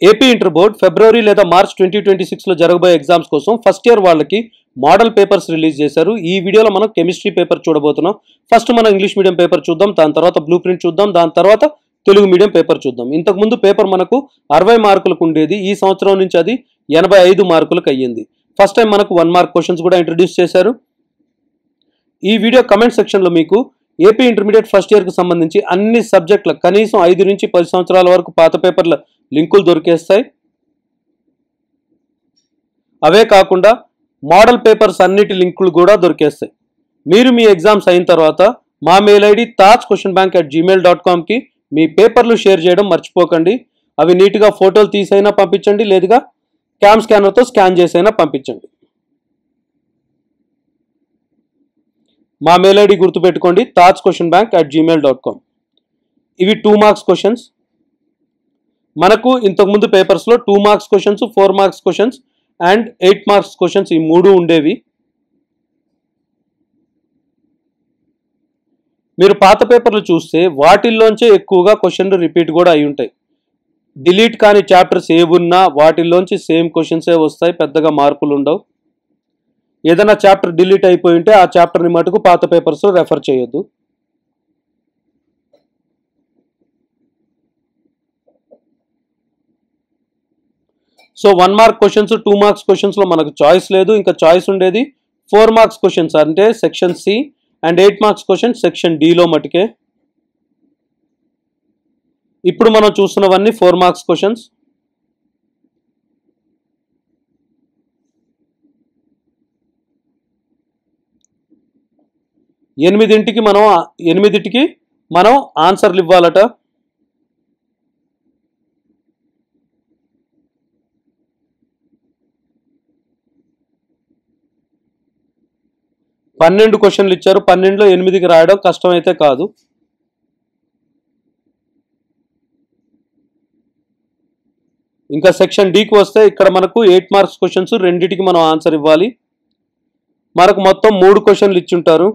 AP inter board ఫిబ్రవరి లేదా March 2026లో జరగబోయే exams కోసం ఫస్ట్ ఇయర్ వాళ్ళకి మోడల్ పేపర్స్ రిలీజ్ చేశారు. ఈ వీడియోలో మనం కెమిస్ట్రీ పేపర్ చూడబోతున్నాం. ఫస్ట్ మనం ఇంగ్లీష్ మీడియం పేపర్ చూద్దాం, దాని తర్వాత బ్లూ ప్రింట్ చూద్దాం, దాని తర్వాత తెలుగు మీడియం పేపర్ చూద్దాం. ఇంతకుముందు పేపర్ మనకు 60 మార్కులకు ఉండేది, ఈ సంవత్సరం నుంచి అది 85 మార్కులకు అయ్యింది. ఫస్ట్ టైం మనకు 1 మార్క్ క్వశ్చన్స్ కూడా ఇంట్రడ్యూస్ చేశారు. ఈ వీడియో కమెంట్ సెక్షన్లో మీకు ఏపీ ఇంటర్మీడియట్ ఫస్ట్ ఇయర్కి సంబంధించి అన్ని సబ్జెక్టుల కనీసం 5 నుంచి 10 సంవత్సరాల వరకు పాత పేపర్ల లింకులు దొరికేస్తాయి. అవే కాకుండా మోడల్ పేపర్స్ అన్నిటి లింకులు కూడా దొరికేస్తాయి. మీరు మీ ఎగ్జామ్స్ అయిన తర్వాత మా మెయిల్ ఐడి tajquestionbank@gmail.comకి మీ పేపర్లు షేర్ చేయడం మర్చిపోకండి. అవి నీట్గా ఫోటోలు తీసైనా పంపించండి, లేదుగా క్యామ్ స్కానర్తో స్కాన్ చేసైనా పంపించండి. మా మెయిల్ ఐడి గుర్తుపెట్టుకోండి, tajquestionbank@gmail.com. ఇవి 2 మార్క్స్ క్వశ్చన్స్. మనకు ఇంతకుముందు పేపర్స్లో 2 marks questions, 4 marks questions and 8 marks questions, ఈ 3 ఉండేవి. మీరు పాత పేపర్లు చూస్తే వాటిల్లోంచే ఎక్కువగా క్వశ్చన్లు రిపీట్ కూడా అయి ఉంటాయి. డిలీట్ కాని చాప్టర్స్ ఏవున్నా వాటిల్లోంచి సేమ్ క్వశ్చన్సే వస్తాయి, పెద్దగా మార్పులు ఉండవు. ఏదైనా చాప్టర్ డిలీట్ అయిపోయి ఉంటే ఆ చాప్టర్ని మటుకు పాత పేపర్స్లో రెఫర్ చేయొద్దు. సో 1 మార్క్ క్వశ్చన్స్, 2 మార్క్స్ క్వశ్చన్స్లో మనకు చాయిస్ లేదు. ఇంకా చాయిస్ ఉండేది 4 మార్క్స్ క్వశ్చన్స్ అంటే section C and 8 marks questions section డిలో మటుకే. ఇప్పుడు మనం చూస్తున్నవన్నీ 4 మార్క్స్ క్వశ్చన్స్. ఎనిమిదింటికి మనం ఆన్సర్లు ఇవ్వాలట. పన్నెండు క్వశ్చన్లు ఇచ్చారు, 12లో 8కి రాయడం కష్టం అయితే కాదు. ఇంకా సెక్షన్ డికి వస్తే ఇక్కడ మనకు 8 మార్క్స్ క్వశ్చన్స్, రెండిటికి మనం ఆన్సర్ ఇవ్వాలి. మనకు మొత్తం 3 క్వశ్చన్లు ఇచ్చుంటారు.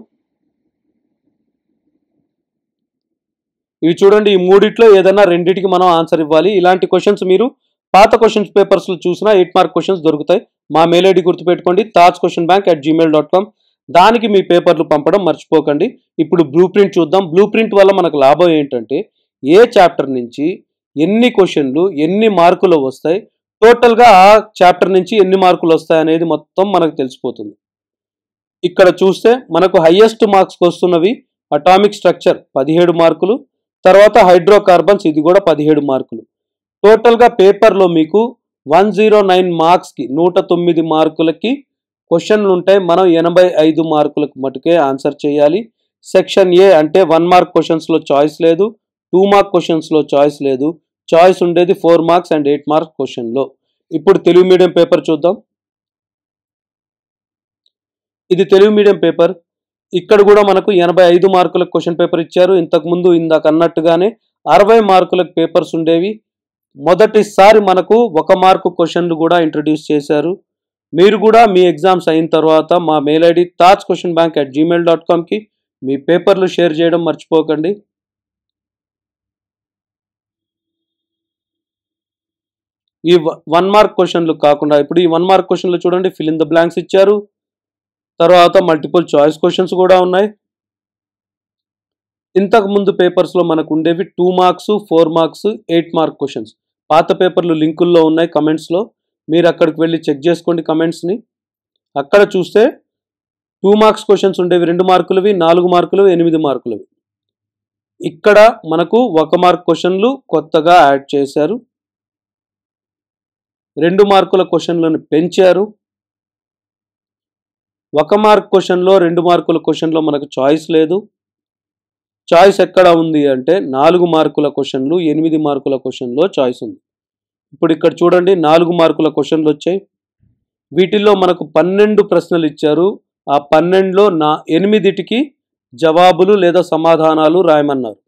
ఇవి చూడండి, ఈ మూడిట్లో ఏదైనా రెండిటికి మనం ఆన్సర్ ఇవ్వాలి. ఇలాంటి క్వశ్చన్స్ మీరు పాత క్వశ్చన్స్ పేపర్స్లో చూసినా 8 మార్క్ క్వశ్చన్స్ దొరుకుతాయి. మా మెయిల్ ఐడి గుర్తుపెట్టుకోండి, tajquestionbank@gmail.com. దానికి మీ పేపర్లు పంపడం మర్చిపోకండి. ఇప్పుడు బ్లూ ప్రింట్ చూద్దాం. బ్లూ ప్రింట్ వల్ల మనకు లాభం ఏంటంటే ఏ చాప్టర్ నుంచి ఎన్ని క్వశ్చన్లు ఎన్ని మార్కులు వస్తాయి, టోటల్గా ఆ చాప్టర్ నుంచి ఎన్ని మార్కులు వస్తాయి అనేది మొత్తం మనకు తెలిసిపోతుంది. ఇక్కడ చూస్తే మనకు హైయెస్ట్ మార్క్స్కి వస్తున్నవి అటామిక్ స్ట్రక్చర్ 17 మార్కులు, తర్వాత హైడ్రోకార్బన్స్ ఇది కూడా 17 మార్కులు. టోటల్గా పేపర్లో మీకు 109 మార్క్స్కి 109 మార్కులకి క్వశ్చన్లు ఉంటాయి. మనం 85 మార్కులకు మటుకే ఆన్సర్ చేయాలి. సెక్షన్ ఏ అంటే 1 మార్క్ క్వశ్చన్స్లో చాయిస్ లేదు, 2 మార్క్ క్వశ్చన్స్లో చాయిస్ లేదు. చాయిస్ ఉండేది 4 మార్క్స్ అండ్ 8 మార్క్స్ క్వశ్చన్లో. ఇప్పుడు తెలుగు మీడియం పేపర్ చూద్దాం. ఇది తెలుగు మీడియం పేపర్. ఇక్కడ కూడా మనకు 85 మార్కులకు క్వశ్చన్ పేపర్ ఇచ్చారు. ఇంతకుముందు ఇందాక అన్నట్టుగానే 60 మార్కులకు పేపర్స్ ఉండేవి. మొదటిసారి మనకు 1 మార్కు క్వశ్చన్లు కూడా ఇంట్రడ్యూస్ చేశారు. మీరు కూడా మీ ఎగ్జామ్స్ అయిన తర్వాత మా మెయిల్ ఐడి tajquestionbank@gmail.comకి మీ పేపర్లు షేర్ చేయడం మర్చిపోకండి. ఈ 1 మార్క్ క్వశ్చన్లు కాకుండా ఇప్పుడు ఈ 1 మార్క్ క్వశ్చన్లు చూడండి, ఫిల్ ఇన్ ద బ్లాంక్స్ ఇచ్చారు. తర్వాత మల్టిపుల్ చాయిస్ క్వశ్చన్స్ కూడా ఉన్నాయి. ఇంతకు ముందు పేపర్స్లో మనకు ఉండేవి 2 మార్క్స్, 4 మార్క్స్, 8 మార్క్ క్వశ్చన్స్. పాత పేపర్లు లింకుల్లో ఉన్నాయి కమెంట్స్లో, మీరు అక్కడికి వెళ్ళి చెక్ చేసుకోండి కమెంట్స్ని. అక్కడ చూస్తే 2 మార్క్స్ క్వశ్చన్స్ ఉండేవి 2 మార్కులవి, 4 మార్కులవి, 8 మార్కులవి. ఇక్కడ మనకు 1 మార్క్ క్వశ్చన్లు కొత్తగా యాడ్ చేశారు. 2 మార్కుల క్వశ్చన్లను పెంచారు. 1 మార్క్ క్వశ్చన్లో 2 మార్కుల క్వశ్చన్లో మనకు చాయిస్ లేదు. చాయిస్ ఎక్కడ ఉంది అంటే 4 మార్కుల క్వశ్చన్లు, 8 మార్కుల క్వశ్చన్లో చాయిస్ ఉంది. ఇప్పుడు ఇక్కడ చూడండి, 4 మార్కుల క్వశ్చన్లు వచ్చాయి. వీటిల్లో మనకు 12 ప్రశ్నలు ఇచ్చారు. ఆ 12లో 8టికి జవాబులు లేదా సమాధానాలు రాయమన్నారు.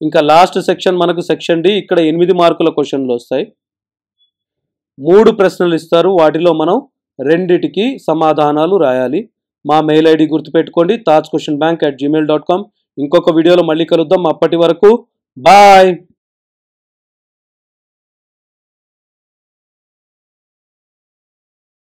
ఇంకా లాస్ట్ సెక్షన్ మనకు సెక్షన్ డి. ఇక్కడ 8 మార్కుల క్వశ్చన్లు వస్తాయి. 3 ప్రశ్నలు ఇస్తారు, వాటిలో మనం రెండిటికి సమాధానాలు రాయాలి. మా మెయిల్ ఐడి గుర్తుపెట్టుకోండి, tajquestionbank@gmail.com. ఇంకొక వీడియోలో మళ్ళీ కలుద్దాం. అప్పటి వరకు బాయ్.